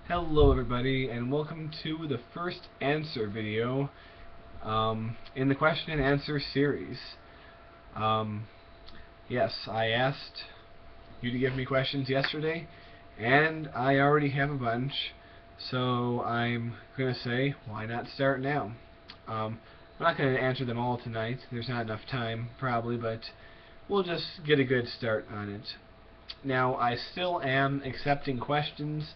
Hello everybody, and welcome to the first answer video in the question and answer series. Yes, I asked you to give me questions yesterday, and I already have a bunch, so I'm going to say, why not start now? I'm not going to answer them all tonight, there's not enough time probably, but we'll just get a good start on it. Now, I still am accepting questions,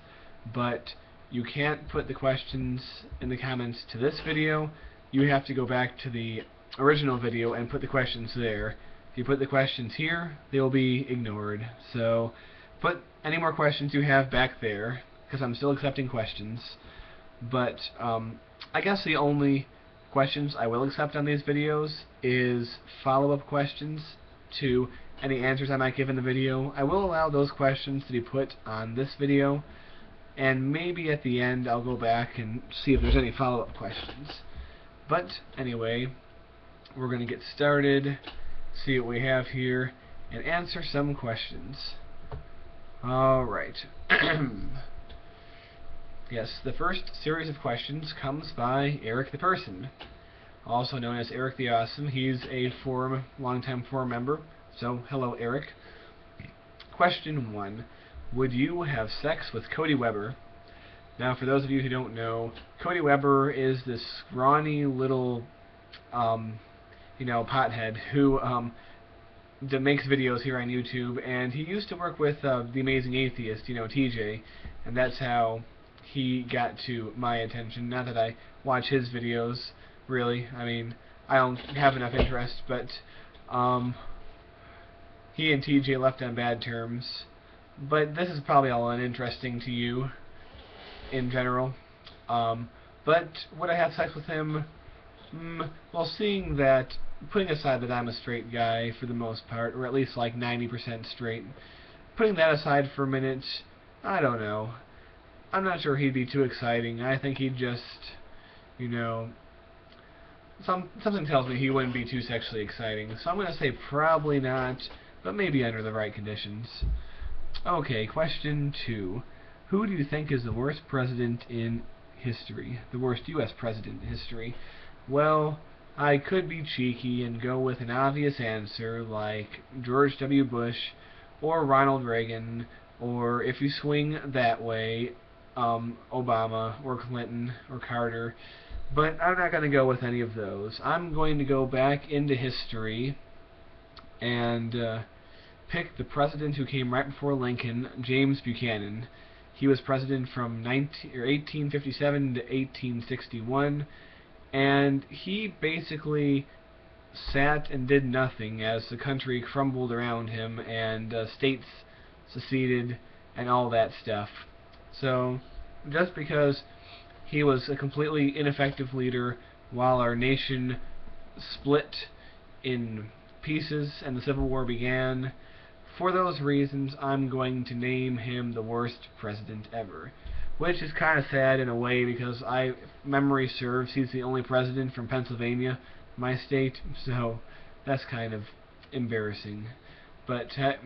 but you can't put the questions in the comments to this video. You have to go back to the original video and put the questions there. If you put the questions here, they will be ignored. So put any more questions you have back there, because I'm still accepting questions. But I guess the only questions I will accept on these videos is follow-up questions to any answers I might give in the video. I will allow those questions to be put on this video, and maybe at the end I'll go back and see if there's any follow-up questions. But anyway, we're going to get started, see what we have here, and answer some questions. Alright. Yes, the first series of questions comes by Eric the Person, also known as Eric the Awesome. He's a longtime forum member. So, hello Eric. Question 1. Would you have sex with Cody Weber? Now, for those of you who don't know, Cody Weber is this scrawny little, pothead who makes videos here on YouTube, and he used to work with the Amazing Atheist, TJ, and that's how he got to my attention. Not that I watch his videos, really. I mean, I don't have enough interest, but he and TJ left on bad terms. But this is probably all uninteresting to you in general. But would I have sex with him? Well, seeing that, putting aside that I'm a straight guy for the most part, or at least like 90% straight, putting that aside for a minute, I don't know. I'm not sure he'd be too exciting. I think he'd just, something tells me he wouldn't be too sexually exciting. So I'm going to say probably not, but maybe under the right conditions. Okay, question 2. Who do you think is the worst president in history? The worst U.S. president in history? Well, I could be cheeky and go with an obvious answer like George W. Bush or Ronald Reagan, or if you swing that way, Obama or Clinton or Carter. But I'm not going to go with any of those. I'm going to go back into history and pick the president who came right before Lincoln, James Buchanan. He was president from 1857 to 1861, and he basically sat and did nothing as the country crumbled around him and states seceded and all that stuff. So, just because he was a completely ineffective leader while our nation split in pieces and the Civil War began, for those reasons, I'm going to name him the worst president ever. Which is kind of sad in a way, because if memory serves, he's the only president from Pennsylvania, my state, so that's kind of embarrassing. But, heck,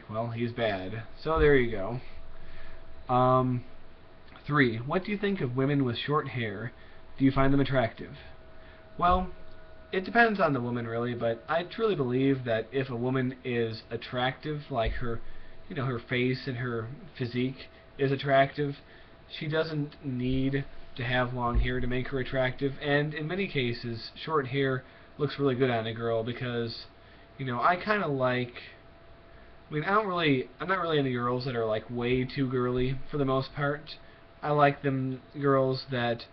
well, he's bad. So there you go. 3. What do you think of women with short hair? Do you find them attractive? Well, it depends on the woman, really, but I truly believe that if a woman is attractive, like her face and her physique is attractive, she doesn't need to have long hair to make her attractive, and in many cases, short hair looks really good on a girl because, I kind of like, I'm not really into girls that are like way too girly for the most part. I like them girls that,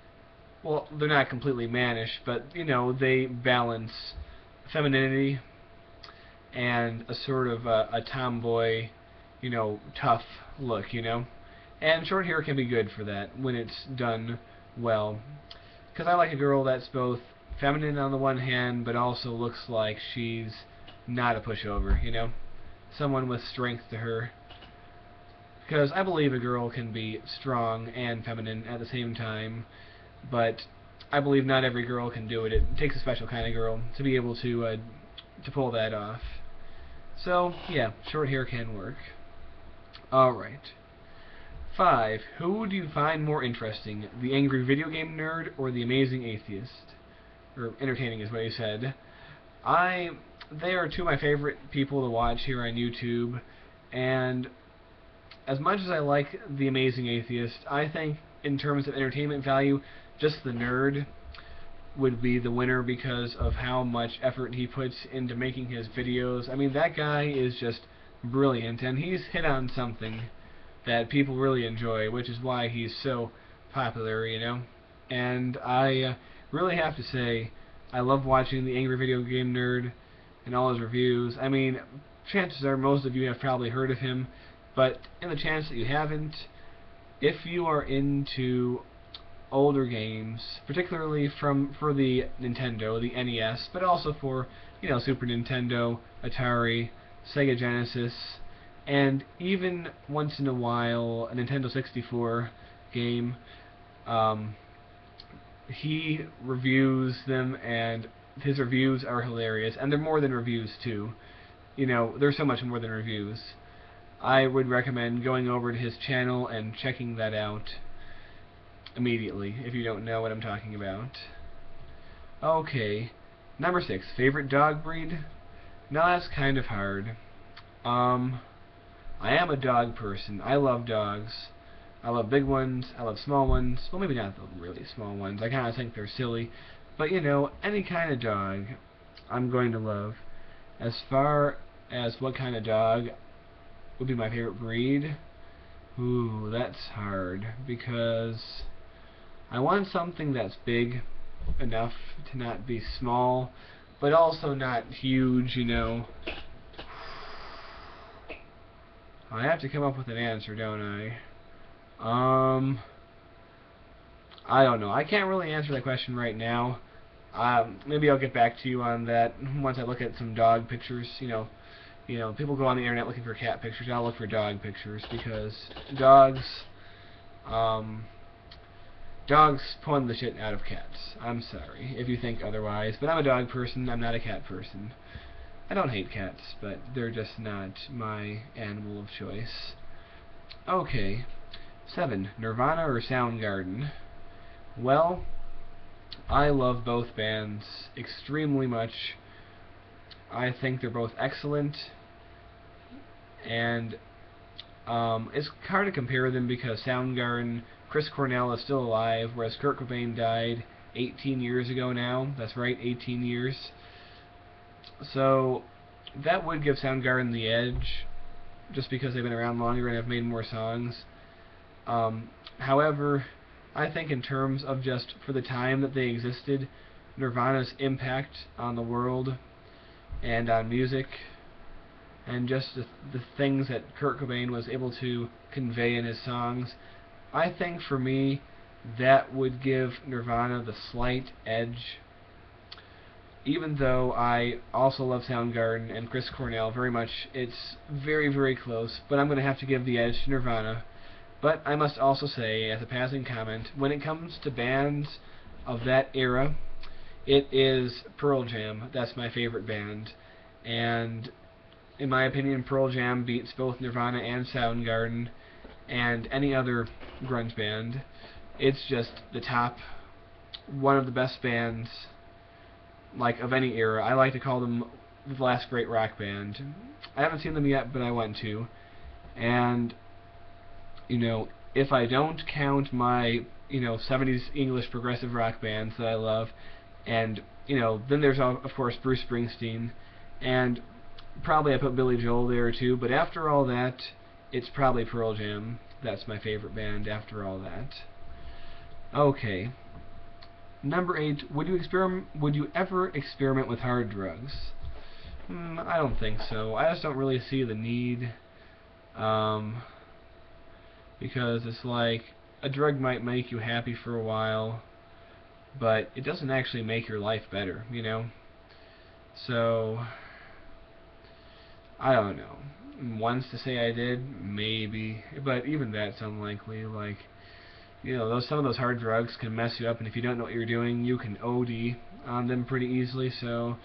well, they're not completely mannish, but, they balance femininity and a sort of a tomboy, tough look, And short hair can be good for that when it's done well. Because I like a girl that's both feminine on the one hand, but also looks like she's not a pushover, Someone with strength to her. Because I believe a girl can be strong and feminine at the same time, but I believe not every girl can do it. It takes a special kind of girl to be able to pull that off. So, yeah, short hair can work. Alright. 5. Who do you find more interesting, the angry video game nerd or the amazing atheist? Or entertaining is what he said. They are two of my favorite people to watch here on YouTube, and as much as I like the amazing atheist, I think in terms of entertainment value, just the nerd would be the winner because of how much effort he puts into making his videos. I mean, that guy is just brilliant, and he's hit on something that people really enjoy, which is why he's so popular, you know. And I really have to say, I love watching the Angry Video Game Nerd and all his reviews. I mean, chances are most of you have probably heard of him, but in the chance that you haven't, if you are into older games, particularly for the Nintendo, the NES, but also for, you know, Super Nintendo, Atari, Sega Genesis, and even once in a while a Nintendo 64 game, he reviews them, and his reviews are hilarious, and they're more than reviews too. You know, they're so much more than reviews. I would recommend going over to his channel and checking that out immediately if you don't know what I'm talking about. Okay, number 6, favorite dog breed? Now that's kind of hard. I am a dog person. I love dogs. I love big ones, I love small ones. Well, maybe not the really small ones. I kind of think they're silly. But, you know, any kind of dog I'm going to love. As far as what kind of dog would be my favorite breed, ooh, that's hard, because I want something that's big enough to not be small, but also not huge, you know. I have to come up with an answer, don't I? I don't know. I can't really answer that question right now. Maybe I'll get back to you on that once I look at some dog pictures. You know, people go on the internet looking for cat pictures. I'll look for dog pictures because dogs pun the shit out of cats. I'm sorry if you think otherwise, but I'm a dog person. I'm not a cat person. I don't hate cats, but they're just not my animal of choice. Okay. 7. Nirvana or Soundgarden? Well, I love both bands extremely much. I think they're both excellent, and it's hard to compare them because Soundgarden, Chris Cornell is still alive, whereas Kurt Cobain died 18 years ago now. That's right, 18 years. So that would give Soundgarden the edge, just because they've been around longer and have made more songs. However, I think in terms of just for the time that they existed, Nirvana's impact on the world and on music, and just the things that Kurt Cobain was able to convey in his songs, I think for me that would give Nirvana the slight edge. Even though I also love Soundgarden and Chris Cornell very much, it's very, very close, but I'm going to have to give the edge to Nirvana. But I must also say, as a passing comment, when it comes to bands of that era, it is Pearl Jam. That's my favorite band. And in my opinion, Pearl Jam beats both Nirvana and Soundgarden and any other grunge band. It's just the top, one of the best bands, like, of any era. I like to call them the last great rock band. I haven't seen them yet, but I want to. And, you know, if I don't count my, you know, 70s English progressive rock bands that I love, and, you know, then there's, of course, Bruce Springsteen, and probably I put Billy Joel there too, but after all that, it's probably Pearl Jam. That's my favorite band after all that. Okay. Number 8, would you ever experiment with hard drugs? I don't think so. I just don't really see the need. Because it's like, a drug might make you happy for a while, but it doesn't actually make your life better, you know? So, I don't know. Once to say I did, maybe, but even that's unlikely. Like, you know, some of those hard drugs can mess you up, and if you don't know what you're doing, you can OD on them pretty easily, so,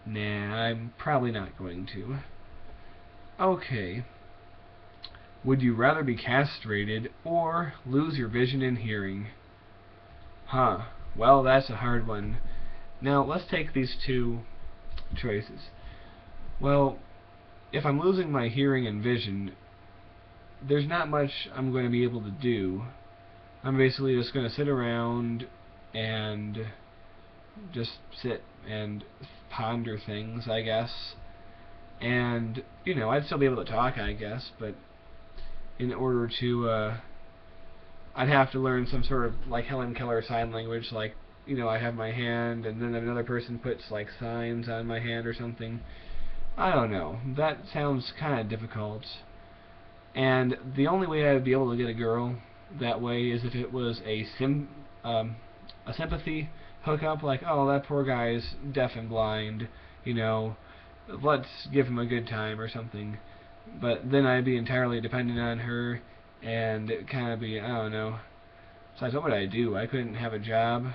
nah, I'm probably not going to. Okay. Would you rather be castrated or lose your vision and hearing? Huh. Well, that's a hard one. Now, let's take these two choices. Well, if I'm losing my hearing and vision, there's not much I'm going to be able to do. I'm basically just going to sit around and just sit and ponder things, I guess. And, you know, I'd still be able to talk, I guess, but in order to, I'd have to learn some sort of, like, Helen Keller sign language, like, you know, I have my hand, and then another person puts, like, signs on my hand or something. I don't know. That sounds kind of difficult. And the only way I'd be able to get a girl that way is if it was a sympathy hookup, like, oh, that poor guy's deaf and blind, you know, let's give him a good time or something. But then I'd be entirely dependent on her, and it kind of be, I don't know. Besides, what would I do? I couldn't have a job.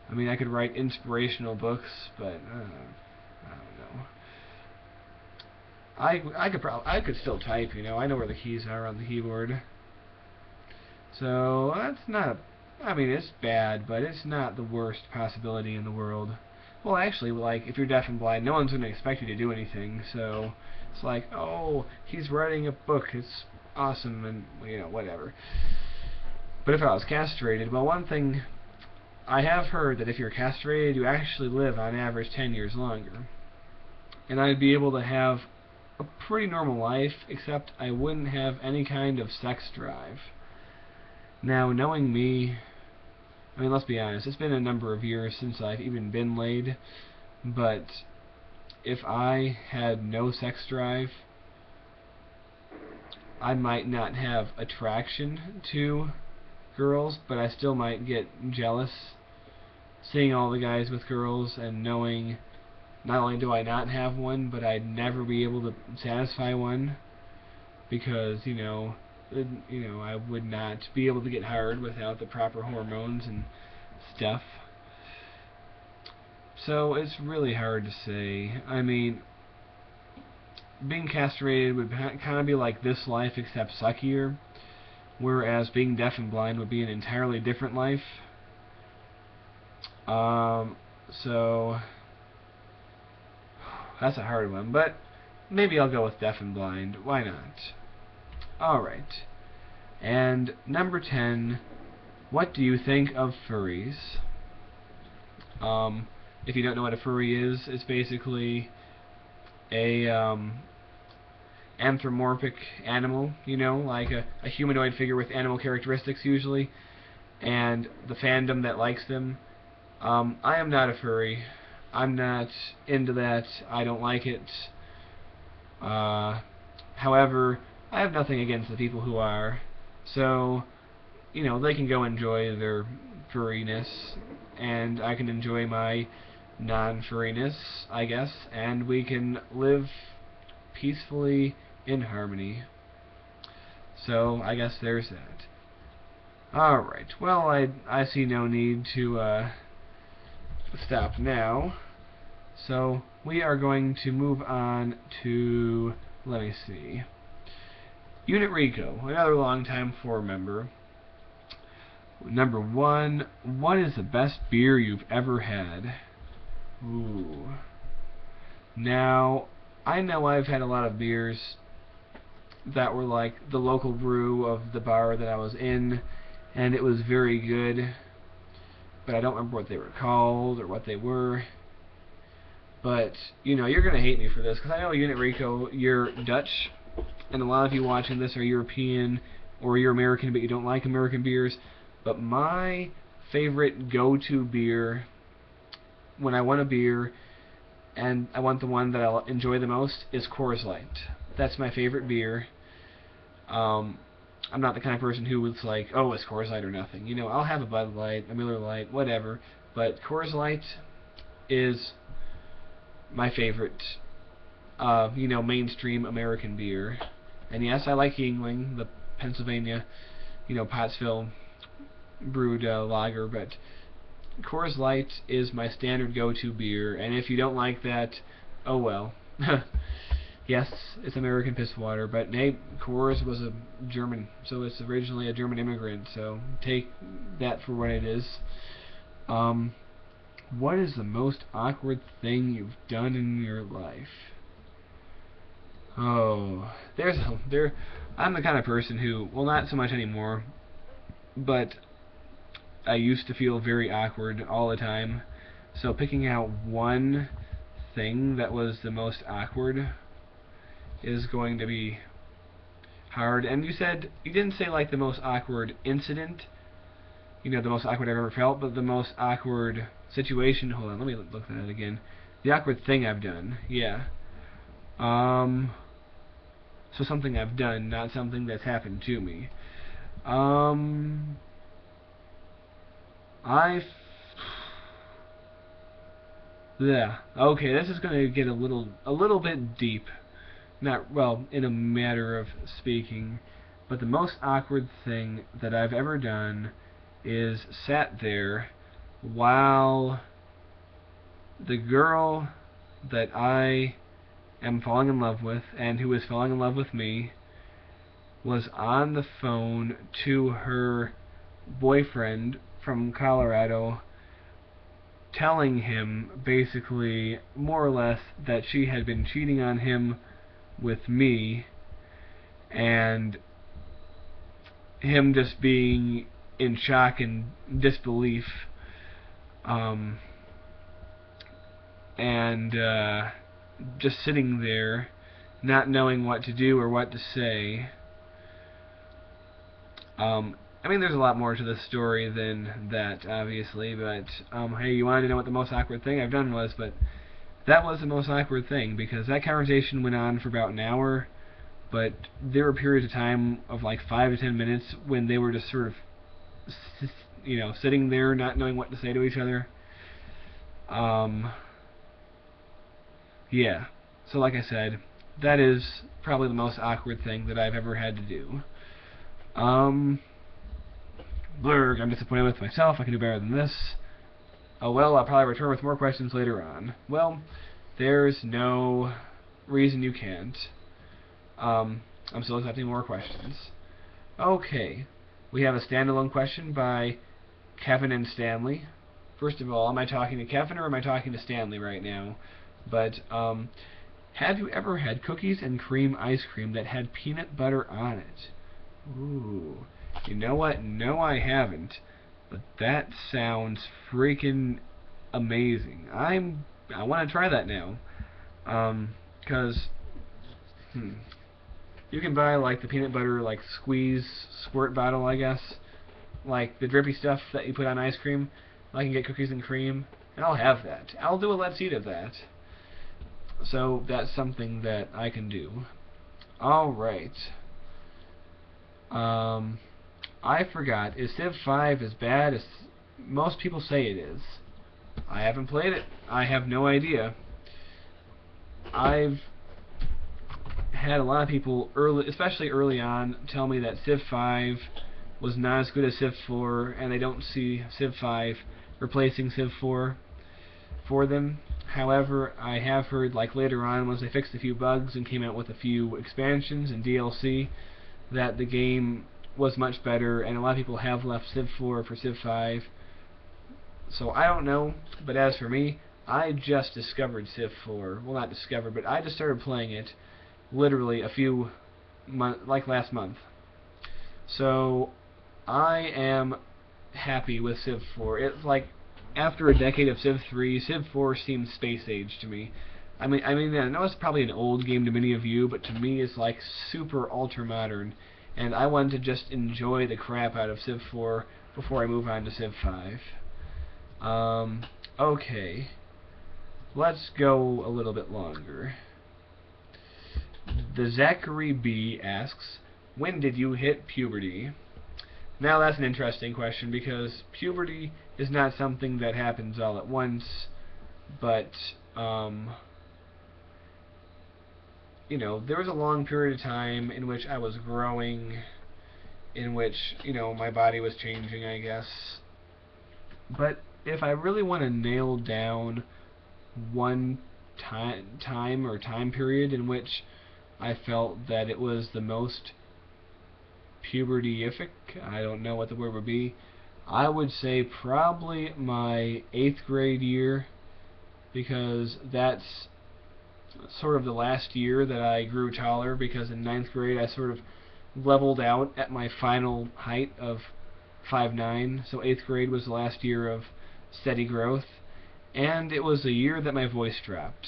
I mean, I could write inspirational books, but I don't know. I could still type, you know. I know where the keys are on the keyboard. So that's not. I mean, it's bad, but it's not the worst possibility in the world. Well, actually, like, if you're deaf and blind, no one's going to expect you to do anything. So it's like, oh, he's writing a book. It's awesome, and you know, whatever. But if I was castrated, well, one thing I have heard that if you're castrated, you actually live on average 10 years longer, and I'd be able to have a pretty normal life, except I wouldn't have any kind of sex drive. Now, knowing me, I mean, let's be honest, it's been a number of years since I've even been laid, but if I had no sex drive, I might not have attraction to girls, but I still might get jealous seeing all the guys with girls and knowing not only do I not have one, but I'd never be able to satisfy one because, you know, I would not be able to get hard without the proper hormones and stuff. So it's really hard to say. I mean, being castrated would kind of be like this life except suckier, whereas being deaf and blind would be an entirely different life. So that's a hard one, but maybe I'll go with deaf and blind. Why not? Alright. And number 10, what do you think of furries? If you don't know what a furry is, it's basically a anthropomorphic animal, you know, like a humanoid figure with animal characteristics usually, and the fandom that likes them. I am not a furry. I'm not into that. I don't like it. However, I have nothing against the people who are. So, you know, they can go enjoy their furriness, and I can enjoy my non-furriness, I guess, and we can live peacefully in harmony. So, I guess there's that. Alright, well, I see no need to stop now. So, we are going to move on to, let me see, UnitRico, another longtime forum member. Number 1, what is the best beer you've ever had? Ooh. Now, I know I've had a lot of beers that were like the local brew of the bar that I was in, and it was very good, but I don't remember what they were called or what they were. But, you know, you're going to hate me for this, because I know UnitRico, you're Dutch, and a lot of you watching this are European, or you're American, but you don't like American beers. But my favorite go-to beer, when I want a beer, and I want the one that I'll enjoy the most, is Coors Light. That's my favorite beer. I'm not the kind of person who was like, oh, it's Coors Light or nothing. You know, I'll have a Bud Light, a Miller Light, whatever. But Coors Light is my favorite, you know, mainstream American beer. And yes, I like Yingling, the Pennsylvania, you know, Pottsville brewed lager, but Coors Light is my standard go-to beer, and if you don't like that, oh well. Yes, it's American piss water, but hey, Coors was a German, so it's originally a German immigrant, so take that for what it is. What is the most awkward thing you've done in your life? Oh, I'm the kind of person who, well, not so much anymore, but I used to feel very awkward all the time. So picking out one thing that was the most awkward is going to be hard. And you didn't say like the most awkward incident, the most awkward I've ever felt, but the most awkward situation. Hold on, let me look at that again. The awkward thing I've done, yeah. So something I've done, not something that's happened to me. Yeah. Okay, this is going to get a little bit deep. Not, well, in a matter of speaking, but the most awkward thing that I've ever done is sat there while the girl that I am falling in love with and who is falling in love with me was on the phone to her boyfriend from Colorado, telling him basically more or less that she had been cheating on him with me, and him just being in shock and disbelief, and just sitting there not knowing what to do or what to say. I mean, there's a lot more to the story than that, obviously, but hey, you wanted to know what the most awkward thing I've done was, but that was the most awkward thing, because that conversation went on for about an hour, but there were periods of time of like 5 to 10 minutes when they were just sort of, sitting there not knowing what to say to each other. Yeah, so like I said, that is probably the most awkward thing that I've ever had to do. Blurg, I'm disappointed with myself. I can do better than this. Oh well, I'll probably return with more questions later on. Well, there's no reason you can't. I'm still accepting more questions. Okay, we have a standalone question by kevinandstanley. First of all, am I talking to Kevin or am I talking to Stanley right now? But, have you ever had cookies and cream ice cream that had peanut butter on it? Ooh. You know what? No, I haven't. But that sounds freaking amazing. I want to try that now. 'Cause you can buy like the peanut butter like squeeze squirt bottle, I guess. Like the drippy stuff that you put on ice cream. I can get cookies and cream, and I'll have that. I'll do a let's eat of that. So that's something that I can do. Alright. I forgot. Is Civ 5 as bad as most people say it is? I haven't played it. I have no idea. I've had a lot of people, especially early on, tell me that Civ 5 was not as good as Civ 4, and they don't see Civ 5 replacing Civ 4 for them. However, I have heard, like later on, once they fixed a few bugs and came out with a few expansions and DLC, that the game was much better, and a lot of people have left Civ 4 for Civ 5. So I don't know, but as for me, I just discovered Civ 4. Well, not discovered, but I just started playing it literally a few months, like last month. So I am happy with Civ 4. It's like after a decade of Civ 3, Civ 4 seems space age to me. I mean, I know it's probably an old game to many of you, but to me it's like super ultra modern, and I wanted to just enjoy the crap out of Civ 4 before I move on to Civ 5. Okay. Let's go a little bit longer. theZacharyb asks, when did you hit puberty? Now that's an interesting question, because puberty is not something that happens all at once, but there was a long period of time in which I was growing, in which, my body was changing, I guess. But if I really want to nail down one time period in which I felt that it was the most pubertyific. I don't know what the word would be. I would say probably my 8th grade year, because that's sort of the last year that I grew taller, because in 9th grade I sort of leveled out at my final height of 5'9", so 8th grade was the last year of steady growth, and it was the year that my voice dropped.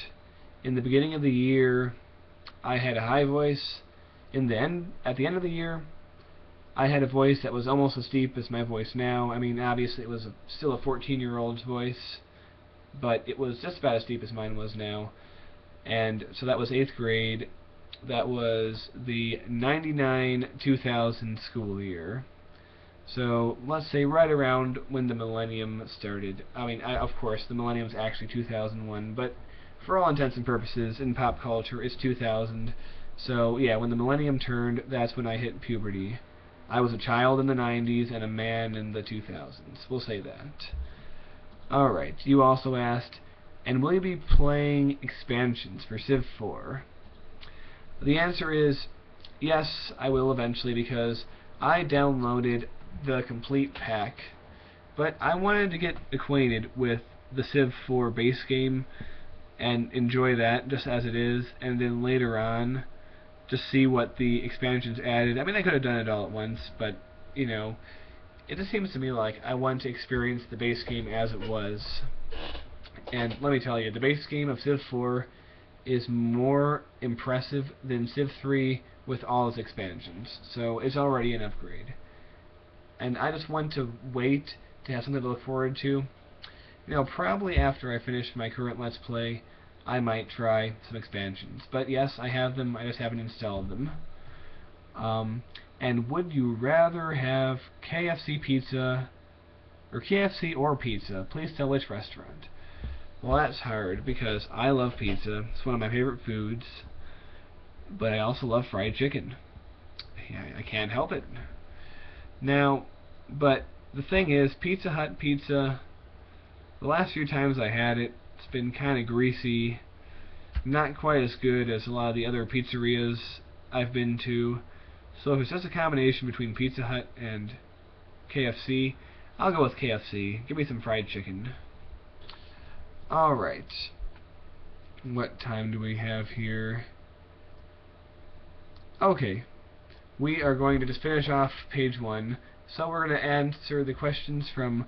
In the beginning of the year, I had a high voice. At the end of the year, I had a voice that was almost as deep as my voice now. I mean, obviously it was still a 14-year-old's voice, but it was just about as deep as mine was now. And so that was 8th grade. That was the 99-2000 school year. So let's say right around when the millennium started. I mean, of course, the millennium's actually 2001, but for all intents and purposes, in pop culture, it's 2000. So yeah, when the millennium turned, that's when I hit puberty. I was a child in the 90s and a man in the 2000s. We'll say that. Alright, you also asked, and will you be playing expansions for Civ 4? The answer is yes, I will eventually, because I downloaded the complete pack, but I wanted to get acquainted with the Civ 4 base game and enjoy that just as it is, and then later on just see what the expansions added. I mean, I could have done it all at once, but you know, it just seems to me like I want to experience the base game as it was. And let me tell you, the base game of Civ 4 is more impressive than Civ 3 with all its expansions, so it's already an upgrade. And I just want to wait to have something to look forward to. You know, probably after I finish my current Let's Play, I might try some expansions. But yes, I have them, I just haven't installed them. And would you rather have KFC pizza, or KFC or pizza? Please tell which restaurant. Well, that's hard, because I love pizza. It's one of my favorite foods. But I also love fried chicken. I can't help it. Now, but the thing is, Pizza Hut pizza, the last few times I had it, it's been kind of greasy, not quite as good as a lot of the other pizzerias I've been to. So if it's just a combination between Pizza Hut and KFC, I'll go with KFC. Give me some fried chicken. Alright. What time do we have here? Okay. We are going to just finish off page 1. So we're going to answer the questions from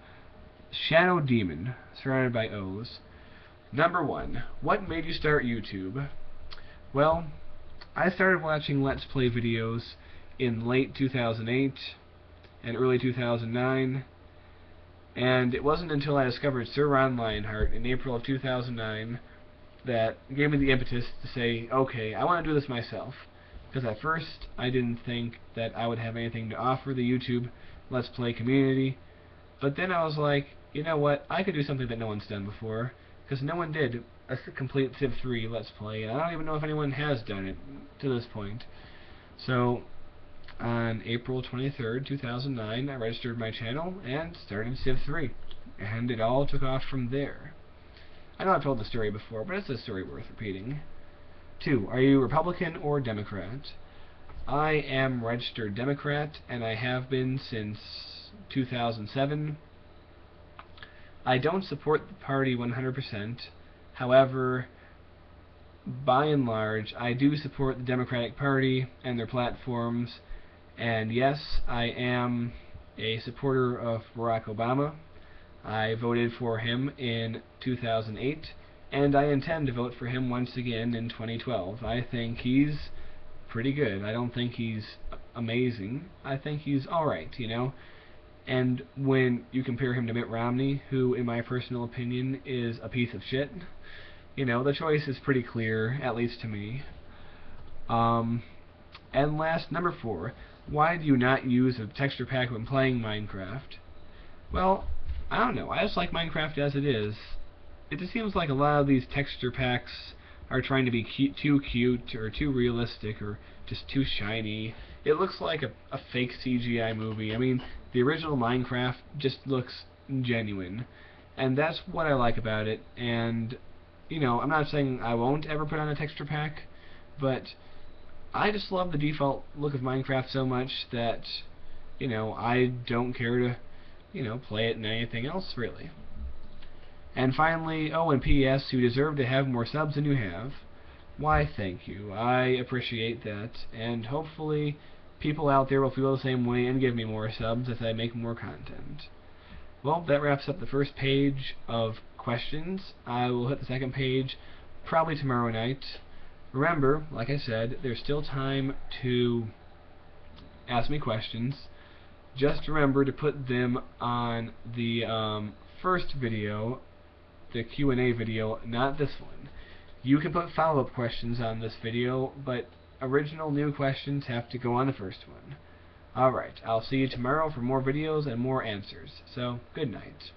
Shadow Demon, surrounded by O's. Number 1. What made you start YouTube? Well, I started watching Let's Play videos in late 2008 and early 2009, and it wasn't until I discovered Sir Ron Lionheart in April of 2009 that gave me the impetus to say, okay, I want to do this myself. Because at first, I didn't think that I would have anything to offer the YouTube Let's Play community, but then I was like, you know what, I could do something that no one's done before, because no one did a complete Civ 3 Let's Play, and I don't even know if anyone has done it to this point. So, on April 23rd, 2009, I registered my channel and started Civ 3, and it all took off from there. I know I've told the story before, but it's a story worth repeating. 2. Are you Republican or Democrat? I am registered Democrat, and I have been since 2007. I don't support the party 100%. However, by and large, I do support the Democratic Party and their platforms. And yes, I am a supporter of Barack Obama. I voted for him in 2008. And I intend to vote for him once again in 2012. I think he's pretty good. I don't think he's amazing. I think he's alright, you know? And when you compare him to Mitt Romney, who, in my personal opinion, is a piece of shit, you know, the choice is pretty clear, at least to me. And last, number 4. Why do you not use a texture pack when playing Minecraft? Well, I don't know. I just like Minecraft as it is. It just seems like a lot of these texture packs are trying to be too cute or too realistic or just too shiny. It looks like a fake CGI movie. I mean, the original Minecraft just looks genuine, and that's what I like about it. And you know, I'm not saying I won't ever put on a texture pack, but I just love the default look of Minecraft so much that, you know, I don't care to, you know, play it in anything else, really. And finally, oh, and P.S., you deserve to have more subs than you have. Why, thank you. I appreciate that, and hopefully people out there will feel the same way and give me more subs as I make more content. Well, that wraps up the first page of questions. I will hit the second page probably tomorrow night. Remember, like I said, there's still time to ask me questions. Just remember to put them on the first video, the Q&A video, not this one. You can put follow-up questions on this video, but original new questions have to go on the first one. Alright, I'll see you tomorrow for more videos and more answers. So, good night.